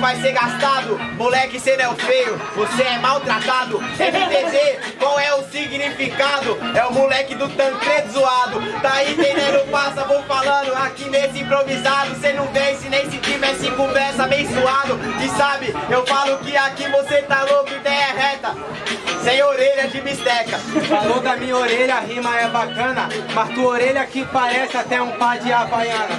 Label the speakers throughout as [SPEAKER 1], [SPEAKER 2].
[SPEAKER 1] vai ser gastado. Moleque, cê não é o feio, você é maltratado. MTZ, qual é o significado? É o moleque do Tancredo zoado. Tá entendendo? Passa, vou falando aqui nesse improvisado. Cê não vence nem se tivesse conversa abençoado. E sabe, eu falo que aqui você tá louco, ideia reta, sem orelha de bisteca.
[SPEAKER 2] Falou da minha orelha, a rima é bacana, mas tua orelha aqui parece até um par de havaiana.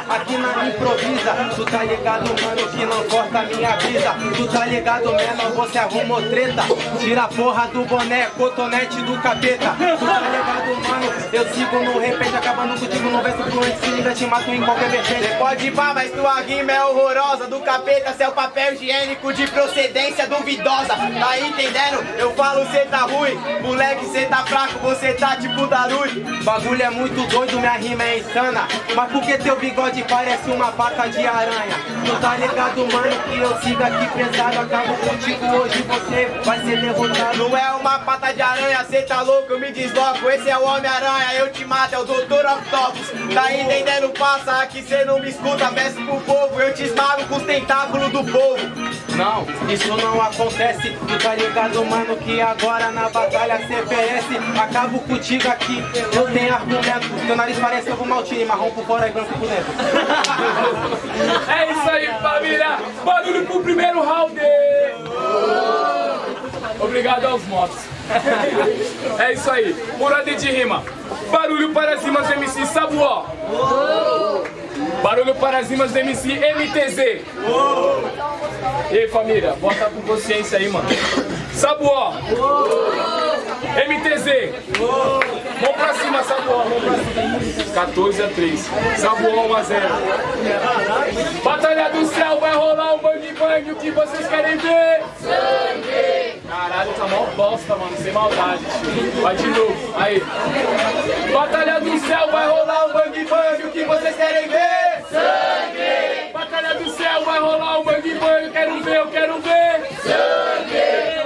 [SPEAKER 2] Aqui na improvisa, tu tá ligado, mano, que não corta a minha brisa. Tu tá ligado, menor, você arrumou treta. Tira a porra do boné, cotonete do capeta. Tu tá ligado, mano, eu sigo no repente, acabando contigo no verso fluente. Se liga, te mato em qualquer vertente.
[SPEAKER 1] Cê pode ir pá, mas tua rima é horrorosa. Do capeta, cê é o papel higiênico de procedência duvidosa. Tá entendendo? Eu falo, cê tá ruim. Moleque, cê tá fraco, você tá tipo Darui.
[SPEAKER 2] Bagulho é muito doido, minha rima é insana. Mas por que teu bigode parece uma pata de aranha? Tu tá ligado, mano, que eu sigo aqui pesado. Acabo contigo hoje, você vai ser derrotado.
[SPEAKER 1] Não é uma pata de aranha, cê tá louco, eu me desloco. Esse é o Homem-Aranha, eu te mato, é o Dr. Octopus. Tá entendendo? Passa aqui, cê não me escuta, verso pro povo. Eu te esmago com os tentáculos do povo.
[SPEAKER 2] Não, isso não acontece. Tu tá ligado, mano, que agora na batalha CPS acabo contigo aqui, eu tenho argumento. Teu nariz parece ovo maltine, marrom por fora e branco por dentro.
[SPEAKER 3] É isso aí, família. Barulho pro primeiro round. Obrigado aos motos. É isso aí, morada de rima. Barulho para as rimas do MC Sabuó. Barulho para as rimas do MC MTZ. E aí, família, bota com consciência aí, mano. Sabuó. MTZ. Vamos pra cima, Sabuó, vamos pra cima. 14-3. Sabuó 1-0. Batalha do céu, vai rolar um bang bang. O que vocês querem ver? Sangue! Caralho, tá mó bosta, mano, sem maldade. Vai de novo, aí. Batalha do céu, vai rolar um bang bang. O que vocês querem ver? Sangue! Batalha do céu, vai rolar um bang bang. Eu quero ver, eu quero ver. Sangue!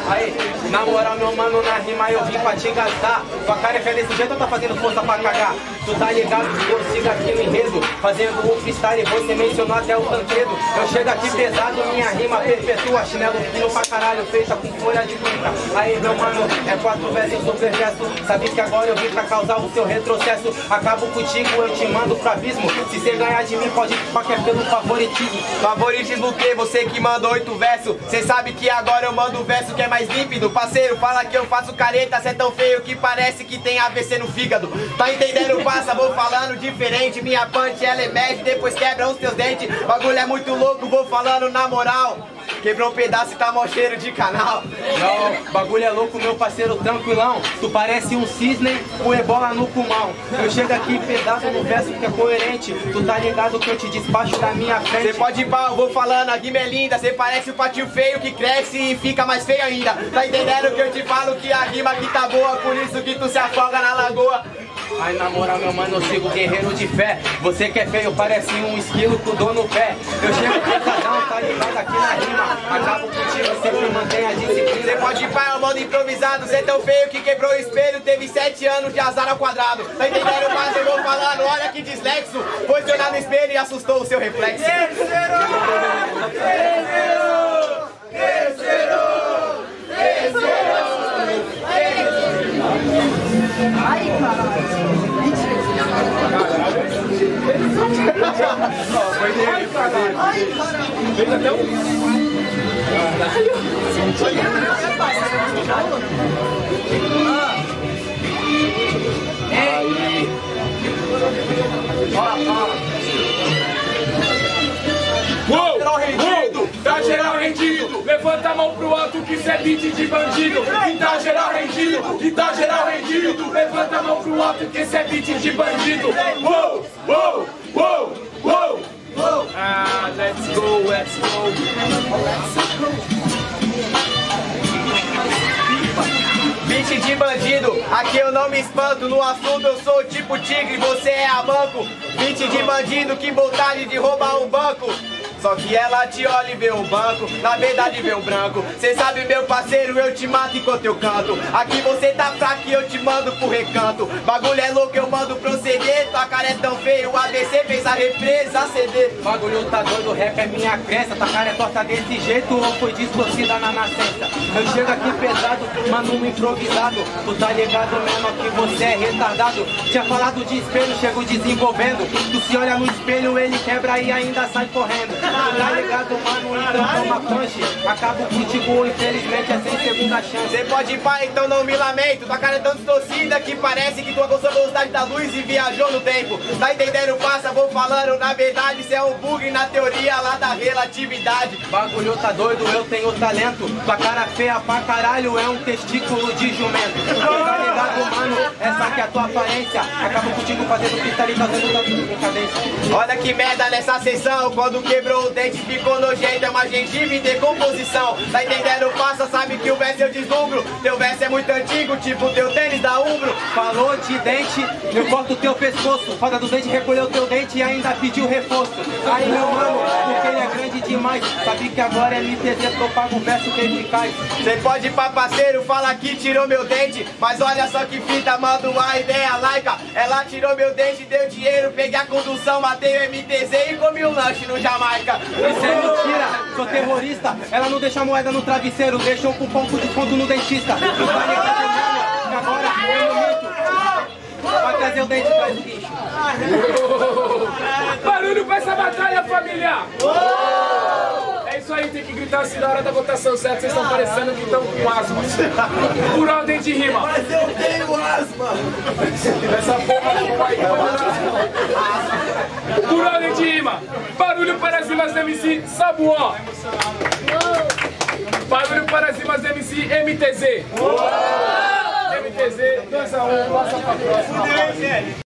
[SPEAKER 2] Aí, na moral, meu mano, na rima eu vim pra te gastar. Tua cara é fé desse jeito ou tá fazendo força pra cagar? Tu tá ligado que eu sigo aqui no enredo, fazendo o freestyle, você mencionou até o Tancredo. Eu chego aqui pesado, minha rima perpetua. Chinelo fino pra caralho, feita com folha de pica. Aí, meu mano, é 4 versos super verso. Sabe que agora eu vim pra causar o seu retrocesso. Acabo contigo, eu te mando pro abismo. Se você ganhar de mim, pode ir pra que é pelo favoritismo.
[SPEAKER 1] Favoritismo o quê? Você que mandou 8 versos. Cê sabe que agora eu mando o verso que é mais límpido. Parceiro, fala que eu faço careta, cê é tão feio que parece que tem AVC no fígado. Tá entendendo? Passa, vou falando diferente. Minha punch, ela emerge, depois quebra os teus dentes. Bagulho é muito louco, vou falando na moral. Quebrou um pedaço e tá mó cheiro de canal.
[SPEAKER 2] Não, bagulho é louco, meu parceiro, tranquilão. Tu parece um cisne com ebola no pulmão. Eu chego aqui pedaço no verso que é coerente. Tu tá ligado que eu te despacho da minha frente.
[SPEAKER 1] Cê pode ir pá, eu vou falando, a rima é linda. Cê parece um patinho feio que cresce e fica mais feio ainda. Tá entendendo que eu te falo que a rima aqui tá boa, por isso que tu se afoga na lagoa.
[SPEAKER 2] Ai, na moral, meu mano, eu sigo guerreiro de fé. Você que é feio, parece um esquilo com dor no pé. Eu chego pesadão, tá ligado aqui na rima. Acabo contigo, sempre mantém a disciplina.
[SPEAKER 1] Cê pode ir pra, é um modo improvisado. Cê é tão feio que quebrou o espelho. Teve 7 anos de azar ao quadrado. Tá entendendo? Mas eu vou falando, olha que dislexo. Foi se olhar no espelho e assustou o seu reflexo.
[SPEAKER 3] Terceiro!
[SPEAKER 4] Ai, caralho. Ai, caralho.
[SPEAKER 3] Fez até um... Uou! Tá geral rendido, levanta a mão pro alto que cê é beat de bandido. E tá geral rendido, e tá geral rendido, levanta a mão pro alto que cê é beat de bandido. Uou, uou, uou, uou, uou. Ah, let's go, let's go.
[SPEAKER 1] Beat de bandido, aqui eu não me espanto. No assunto eu sou tipo tigre, você é a banco. Beat de bandido, que vontade de roubar um banco. Só que ela te olha e vê o banco, na verdade vê o branco. Cê sabe, meu parceiro, eu te mato enquanto eu canto. Aqui você tá fraco e eu te mando pro recanto. Bagulho é louco, eu mando proceder. Tua cara é tão feio, o ABC fez a represa, CD.
[SPEAKER 2] Bagulho tá doido, rap é minha crença. Tua cara é torta desse jeito ou foi distorcida na nascença? Eu chego aqui pesado, mano, um improvisado. Tu tá ligado mesmo que você é retardado. Tinha falado de espelho, chego desenvolvendo. Tu se olha no espelho, ele quebra e ainda sai correndo. Tu tá ligado, mano, então toma punch. Acabo contigo, infelizmente é sem segunda chance.
[SPEAKER 1] Cê pode ir pá, então não me lamento. Tua cara é tão distorcida que parece que tu alcançou a velocidade da luz e viajou no tempo. Tá entendendo? Passa, vou falando. Na verdade, cê é um bug na teoria lá da relatividade.
[SPEAKER 2] Bagulho tá doido, eu tenho talento. Tua cara feia pra caralho, é um testículo de jumento. Tá ligado, mano? Essa que é a tua aparência. Acabo contigo fazendo freestyle e fazendo tanto com cadência.
[SPEAKER 1] Olha que merda nessa sessão. Quando quebrou o dente ficou nojento. É uma gengiva em decomposição. Tá entendendo? Passa, sabe que o verso eu deslumbro. Teu verso é muito antigo, tipo teu tênis da Umbro.
[SPEAKER 2] Falou de dente, eu corto teu pescoço. Foda do dente, recolheu teu dente e ainda pediu reforço. Aí meu mano, porque ele é grande demais. Sabe que agora é MTZ, propaga um verso que é eficaz.
[SPEAKER 1] Cê pode ir pra parceiro, fala que tirou meu dente. Mas olha só que fita, mando uma ideia laica. Ela tirou meu dente, deu dinheiro, peguei a condução, matei o MTZ e comi um lanche no Jamaica.
[SPEAKER 2] Isso é mentira, sou terrorista. Ela não deixa moeda no travesseiro, deixou um cupom com desconto no dentista. Tu tá ligado, mano, que agora é o momento. Vai trazer o dente atrás do lixo.
[SPEAKER 3] Barulho pra essa batalha, família! É isso aí, tem que gritar assim na hora da votação, certo? Vocês estão parecendo que estão com asma. Por ordem de rima.
[SPEAKER 1] Mas eu tenho asma.
[SPEAKER 3] Essa porra não vai Por ordem de rima. Barulho para as rimas do MC Sabuó. Barulho para as rimas do MC MTZ. MTZ, 2 a 1, passa pra próxima.